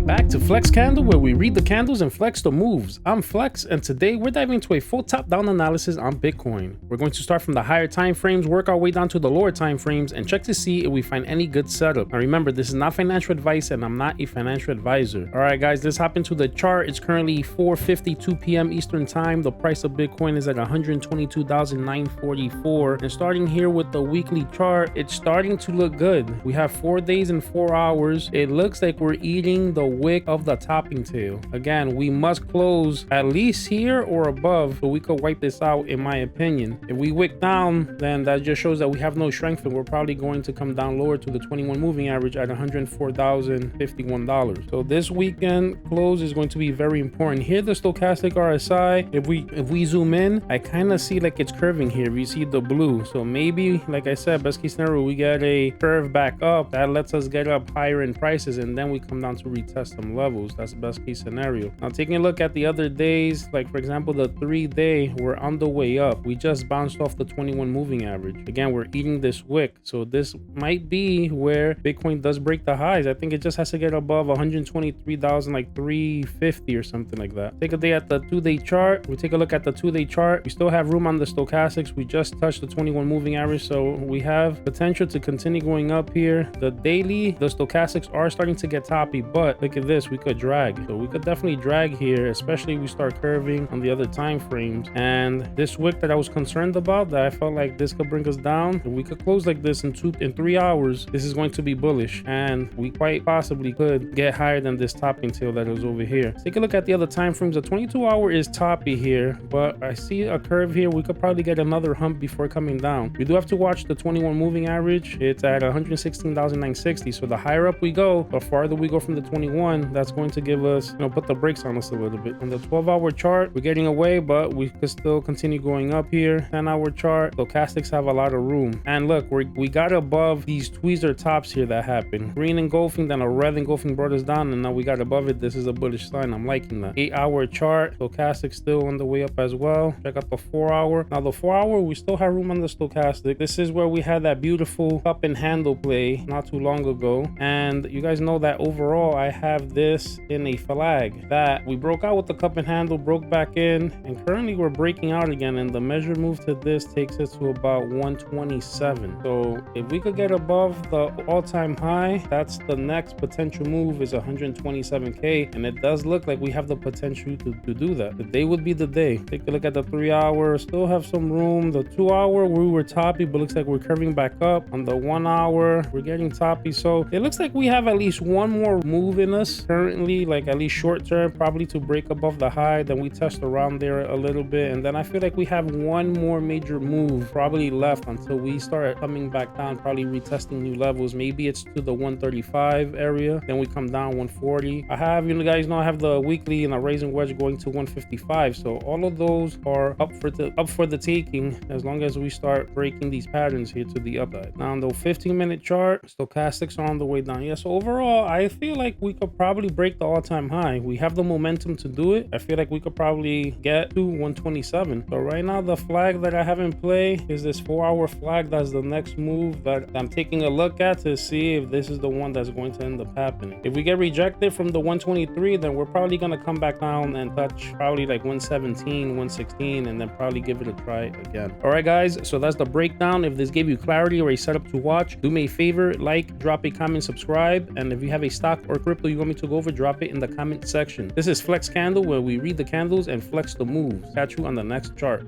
Back to Flex Candle, where we read the candles and flex the moves. I'm Flex, and today we're diving into a full top-down analysis on Bitcoin. We're going to start from the higher time frames, work our way down to the lower time frames, and check to see if we find any good setup. Now remember, this is not financial advice, and I'm not a financial advisor. All right, guys, let's hop into the chart. It's currently 4:52 p.m. Eastern Time. The price of Bitcoin is at 122,944. And starting here with the weekly chart, it's starting to look good. We have 4 days and 4 hours. It looks like we're eating the wick of the topping tail. Again, we must close at least here or above so we could wipe this out, in my opinion. If we wick down, then that just shows that we have no strength, and we're probably going to come down lower to the 21 moving average at $104,051. So this weekend close is going to be very important. Here, the stochastic RSI, if we zoom in, I kind of see like it's curving here. We see the blue. So maybe, like I said, best case scenario, we get a curve back up that lets us get up higher in prices, and then we come down to retest some levels. That's the best case scenario. Now taking a look at the other days, like for example the 3-day, we're on the way up. We just bounced off the 21 moving average. Again, we're eating this wick, so this might be where Bitcoin does break the highs. I think it just has to get above 123,000, like 350 or something like that. Take a day at the 2-day chart. We take a look at the 2-day chart. We still have room on the stochastics. We just touched the 21 moving average, so we have potential to continue going up here. The daily, the stochastics are starting to get toppy, but look at this, we could drag. So we could definitely drag here, especially if we start curving on the other time frames. And this wick that I was concerned about, that I felt like this could bring us down, if we could close like this in 3 hours, this is going to be bullish, and we quite possibly could get higher than this topping tail that is over here. Take a look at the other time frames. The 22-hour is toppy here, but I see a curve here. We could probably get another hump before coming down. We do have to watch the 21 moving average. It's at 116,960. So the higher up we go, the farther we go from the 21, that's going to give us, put the brakes on us a little bit. On the 12-hour chart, we're getting away, but we could still continue going up here. 10-hour chart, stochastics have a lot of room. And look, we got above these tweezer tops here that happened. Green engulfing, then a red engulfing brought us down, and now we got above it. This is a bullish sign. I'm liking that. 8-hour chart, stochastic still on the way up as well. Check out the 4-hour. Now the 4-hour, we still have room on the stochastic. This is where we had that beautiful cup and handle play not too long ago. And you guys know that overall, I have this in a flag that we broke out with the cup and handle, broke back in, and currently we're breaking out again. And the measure move to this takes us to about 127. So if we could get above the all-time high, that's the next potential move, is 127K. And it does look like we have the potential to do that. The day would be the day. Take a look at the 3-hour, still have some room. The 2-hour, we were toppy, but looks like we're curving back up. On the 1-hour, we're getting toppy. So it looks like we have at least one more move in us currently, like at least short term, probably to break above the high. Then we test around there a little bit, and then I feel like we have one more major move probably left until we start coming back down, probably retesting new levels. Maybe it's to the 135 area, then we come down 140. I have, you guys know, I have the weekly and a raising wedge going to 155. So all of those are up for the taking, as long as we start breaking these patterns here to the upside. Now on the 15-minute chart, stochastics are on the way down. Yeah, so overall, I feel like we could probably break the all-time high. We have the momentum to do it. I feel like we could probably get to 127. So right now, the flag that I have in play is this 4-hour flag. That's the next move that I'm taking a look at to see if this is the one that's going to end up happening. If we get rejected from the 123, then we're probably going to come back down and touch probably like 117, 116, and then probably give it a try again. All right, guys, so that's the breakdown. If this gave you clarity or a setup to watch, do me a favor, like, drop a comment, subscribe, and if you have a stock or crypto you want me to go over, drop it in the comment section. This is Flex Candle, where we read the candles and flex the moves. Catch you on the next chart.